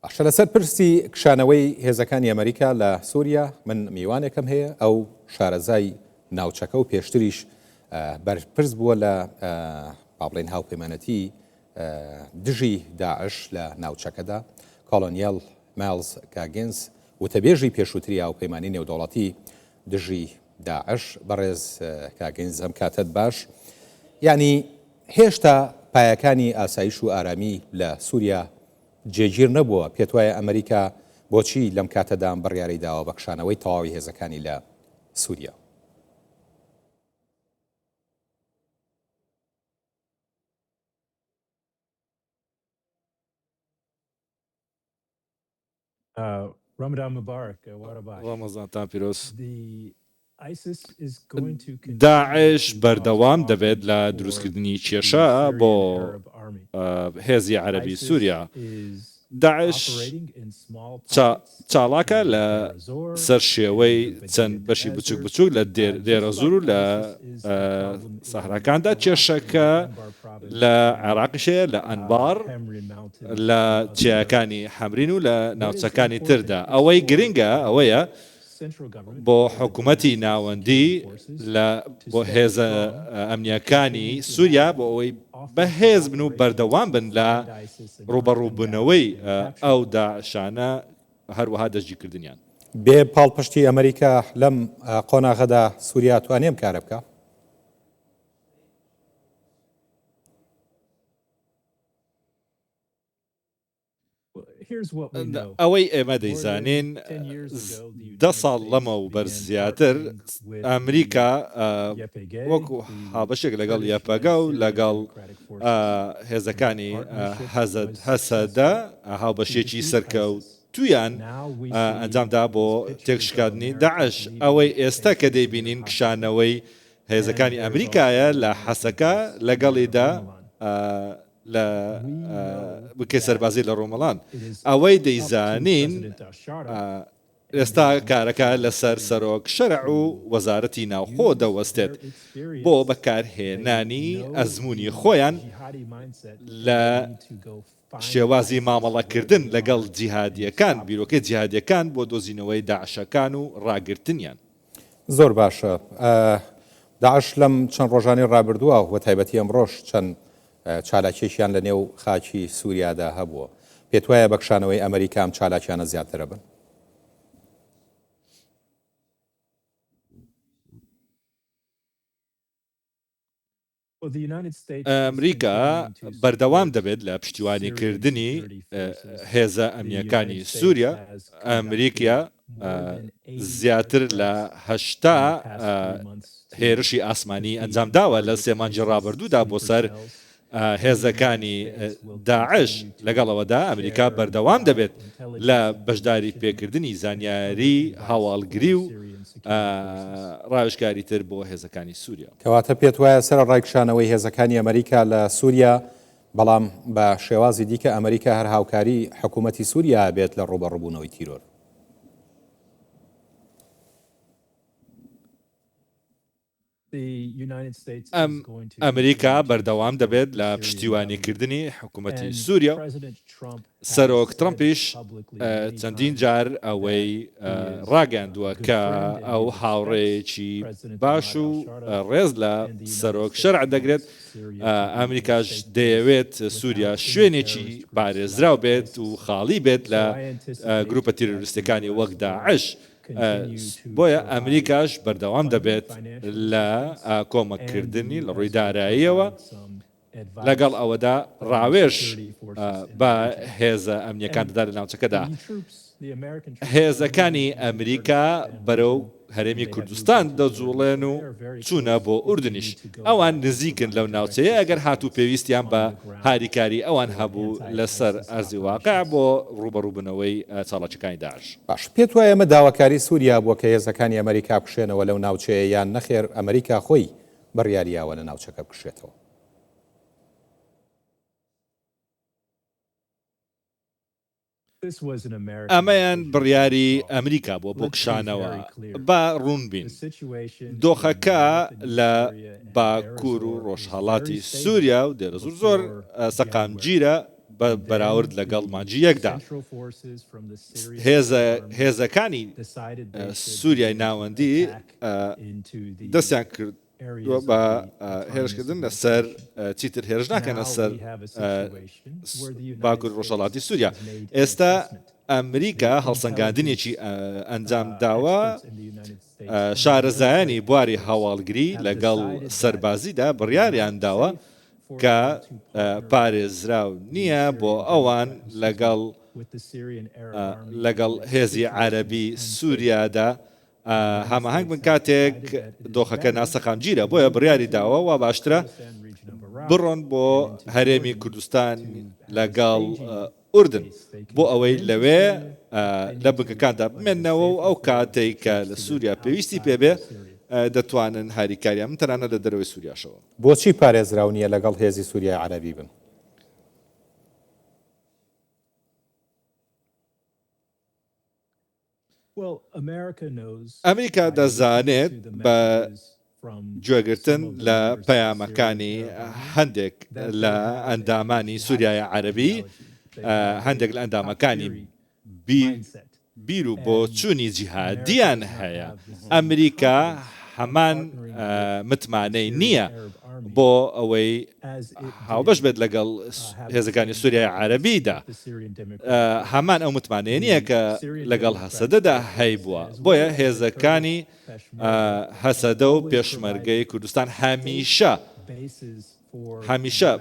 باشە لەسەر پرسی کشانەوەی هێزەکانی ئەمریکا لە سووریا من میوانێکم هەیە ئەو شارەزای ناوچەکە و پێشتریش بەرپرس بووە لە بابڵین هاوپەیمانەتی دژی داعش لە ناوچەکەدا کۆلۆنیال مایلز کاگنز وتەبێژی پێشووتری هاوپەیمانی نێودەوڵەتی دژی داعش بەڕێز کاگنز ئەم کاتت باش یعنی هێشتا پایەکانی ئاسایش و ئارامی لە سووریا جێگیر نەبووە پێت وایە ئەمریکا بۆچی لەم کاتەدا بڕیاری داوە بە کشانەوەی تەواوی هێزەکانی لە سووریا. Ramadan Mubarak, ڕەمەزانتان پیرۆز. داعش بەردەوام دەبێت لە دروستکردنی کێشە بۆ هێزی عەرەبی سووریا. داعش چاڵاکە لە سەر شێوەی چەند بەشی بچوک بچوک لە دێرە زور و لە سەحراکاندا کێشەکە لە عێراقیشەیە لە ئەنبار لە جیاکانی حەمرین و لە ناوچەکانی تردا. ئەوەی گرنگە ئەوەیە بۆ حکوومەتی ناوەندی بۆ هێزە ئەمنیەکانی سووریا بۆ ئەوەی بەهێز بن و بەردەوام بن لە ڕوبەڕووبوونەوەی ئەو داعشانە هەروەها دەستگیرکردنیان. بێ پاڵپشتی ئەمریکا لەم قۆناغەدا سووریا توانێم کارە بکە؟ ئەوەی ئێمە دەیزانین 10 ساڵ لەمە و بەرزیاتر ئەمریکا وەکو هاوبەشێک لەگەڵ یەپەگە و لەگەڵ هێزەکانی هەسەدا هاوبەشێکی سەرکەوت تویان ئەنجامدا بۆ تێکشکاندنی داعش. ئەوەی ئێستا کە دەیبینین کشانەوەی هێزەکانی ئەمریکایە لە حەسەکە لەگەڵیدا لە بکەی سەربازی لە ڕۆمەڵان. ئەوەی دەیزانین ئێستا کارەکە لەسەر سەرۆک شەرع و وەزارەتی ناوخۆ دەوەستێت بۆ بەکارهێنانی ئەزمموی خۆیان لە شێوازی مامەڵەکردن لەگەڵ جیهادیەکان بیرۆکەی جیهادیەکان بۆ دۆزینەوەی داعشەکان و ڕاگرتنیان. زۆر باشە. داعش لەم چەند ڕۆژانی ڕابردووە و تایبەتی ئەمڕۆژ چەند چالاکیشیان لە نێو خاکی سووریادا هەبووە. پێت وایە بە کشانەوەی ئەمریکا ئەم چالاکیانە زیاترە بن؟ ئەمریکا بەردەوام دەبێت لە پشتیوانیکردنی هێزە ئەمنیەکانی سووریا. ئەمریکا زیاتر لە 80 هێرشی ئاسمانی ئەنجام داوە لە 3 مانگی ڕابردوودا بۆ سەر هێزەکانی داعش. لەگەڵەوەدا ئەمریکا بەردەوام دەبێت لە بەشداری پێکردنی زانیاری هەواڵگری و ڕاوێژکاری تر بۆ هێزەکانی سووریا. کەواتە پێت وایە سەرەڕای کشانەوەی هێزەکانی ئەمریکا لە سووریا بەڵام بە شێوازی دیکە ئەمریکا هەر هاوکاری حکوومەتی سووریا بێت لە ڕوبەڕووبوونەوەی تیرۆر. ئەمریکا بەردەوام دەبێت لە پشتیوانیکردنی حکوومەتی سووریا. سەرۆک ترەمپیش چەندین جار ئەوەی ڕاگەاندووە کە ئەو هاوڕێیەکی باش و ڕێز لە سەرۆک شەرع دەگرێت. ئەمریکاش دەیەوێت سووریا شوێنێکی پارێزراو بێت و خاڵی بێت لە گروپە تیرۆریستەکانی وەک داعش. بۆیە ئەمریکاش بەردەوام دەبێت لە کۆمەکردنی لە ڕووی داراییەوە لەگەڵ ئەوەدا ڕاوێژ بە هێزە ئەمنیەکان دەدا لە ناوچەکەدا. هێزەکانی ئەمریکا بەرەو هەرێمی کوردستان دەجوڵێن و چوونە بۆ ئوردنیش. ئەوان نزیکن لەو ناوچەیە ئەگەر هاتوو پێویستیان بە هاریکاری ئەوان هەبوو لەسەر ئەرزی واقع بۆ ڕوبەڕووبوونەوەی چاڵاکیەکانی داعش. باش پێت وایە ئەمە داواکاری سووریا بووە کە هێزەکانی ئەمریکا بکشێنەوە لەو ناوچەیە یان نەخێر ئەمریکا خۆی بڕیاریاوە لە ناوچەکە بکشێتەوە؟ ئەمەیان بڕیاری ئەمریکا بۆ کشانەوە. با ڕوون بین دۆخەکە لە باکوور و ڕۆژهەڵاتی سووریا و دێرە زۆر سەقامگیرە بەراورد لەگەڵ مانجی یەکدا هێزەکانی سووریای ناوەندی دەستیان کرد بە هێرشکردن لەسەر چیتر هێرش ناکەنە سەر باکوور ڕۆژهەڵاتی سووریا. ئێستا ئەمریکا هەڵسەنگاندنێکی ئەنجام داوە شارەزایانی بواری هەواڵگری لەگەڵ سەربازیدا بڕیاریان داوە کە پارێزراو نییە بۆ ئەوان لەگەڵ هێزی عەرەبی سووریادا هەماهنگ بن کاتێک دۆخەکە ناسەقامگیرە. بۆیە بڕیاری داوە وا باشترە بڕۆن بۆ هەرێمی کوردستان لەگەڵ ئوردن بۆ ئەوەی لەوێ لە بنکەکاندا بمێننەوە و ئەو کاتێک کە لە سووریا پێویستی پێبێ دەتوانن هاریکاریان من تەنانە لە دەرەوەی سووریاشەوە. بۆچی پارێزراو نییە لەگەڵ هێزی سووریای عەرەبی بن؟ ئەمریکا دەزانێت بە گوێگرتن لە پەیامەکانی هەندێک لە ئەندامانی سووریای عەرەبی هەندێک لە ئەندامەکانی بیر و بۆ چوونی جیهادیان هەیە. ئەمریکا هەمان متمانەی نییە بۆ ئەوەی هاوبەش بێت لەگەڵ هێزەکانی سووریای عەرەبیدا. هەمان ئەو متمانەیە نییە کە لەگەڵ هەسەدەدا هەی بووە. بۆیە هێزەکانی هەسەدە و پێشمەرگەی کوردستان هەمیشە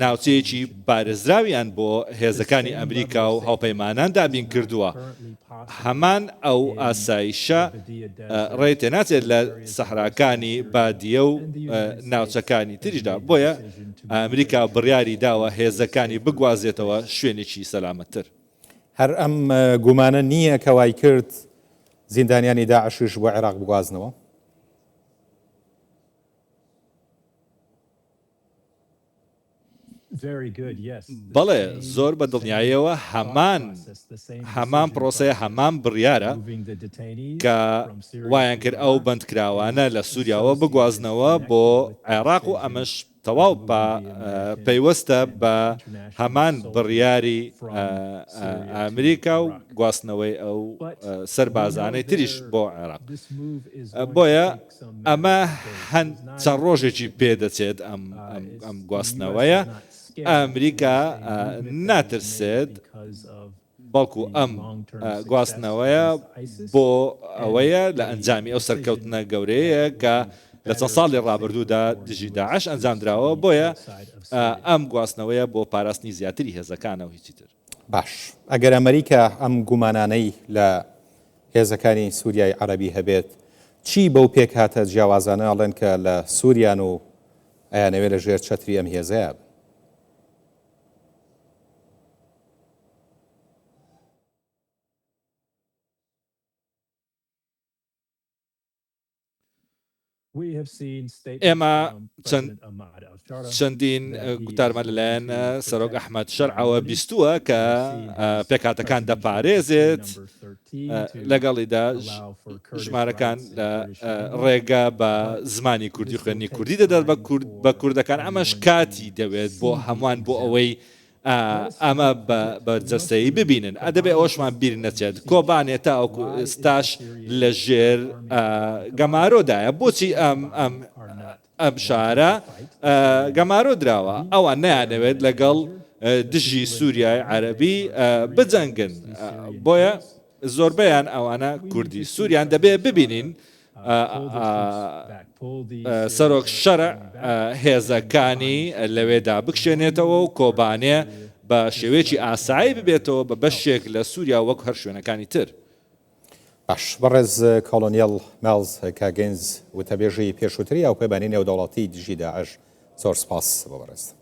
ناوچەیەکی پارێزراویان بۆ هێزەکانی ئەمریکا و هاوپەیمانان دابین کردووە. هەمان ئەو ئاسایشە ڕێ تێناچێت لە سەحراکانی بادیە و ناوچەکانی تریشدا. بۆیە ئەمریکا بڕیاری داوە هێزەکانی بگوازێتەوە شوێنێکی سەلامەتتر. هەر ئەم گومانە نییە کە وای کرد زیندانیانی داعشش بۆ عێراق بگوازنەوە؟ بەڵێ زۆر بە دڵنیاییەوە هەمان پرۆسەیە هەمان بڕیارە کە وایان کرد ئەو بەندکراوانە لە سووریاوە بگوازنەوە بۆ عێراق و ئەمەش تەواو پەیوەستە بە هەمان بڕیاری ئەمریکا و گواستنەوەی ئەو سەربازانەی تریش بۆ عێراق. بۆیە ئەمە چەند ڕۆژێکی پێدەچێت ئەم گواستنەوەیە. ئەمریکا ناترسێت بەڵکو ئەم گواستنەوەیە بۆ ئەوەیە لە ئەنجامی ئەو سەرکەوتنە گەورەیە کە لە چەند ساڵی ڕابردوودا دژی داعش ئەنجام درراوە. بۆیە ئەم گواستنەوەیە بۆ پاراستنی زیاتری هێزەکانە و هیچی تر. باش، ئەگەر ئەمریکا ئەم گومانانەی لە هێزەکانی سووریای عەرەبی هەبێت، چی بەو پێک هاتە جیاوازانە ئەڵێن کە لە سووریان و ئەیانەوێت لە ژێر چەتری ئەم هێزەیە؟ ئێمە چەندین گوتارمان لەلایەن سەرۆک ئەحمەد شەرعەوە بیستووە کە پێکهاتەکان دەپارێزێت لەگەڵیدا ژمارەکان لە ڕێگە بە زمانی کوردی خوێندنی کوردی دەدات بە کوردەکان. ئەمەش کاتی دەوێت بۆ هەمووان بۆ ئەوەی ئەمە بەرجەستەیی ببینن. ئەدەبێ ئەوشمان بیر نەچێت کۆبانێت تا ئێستاش لە ژێر گەمارۆدایە. بۆچی ئەم شارە گەمارۆ دراوە؟ ئەوان نەیانەوێت لەگەڵ دژی سووریای عەرەبی بجەنگن. بۆیە زۆربەیان ئەوانە کوردی سووریان دەبێ ببینین. سەرۆک شەرع هێزەکانی لەوێدا بکشێنێتەوە و کۆبانێ بە شێوەیەکی ئاسایی ببێتەوە بە بەشێک لە سووریا وەک هەر شوێنەکانی تر. باش، بەڕێز کۆلۆنیەل مێڵز کاگەنز وتەبێژی پێشووتری ئەو پێبانی نێودەوڵەتی دژی داعش، زۆر سپاس بۆ بەڕێز.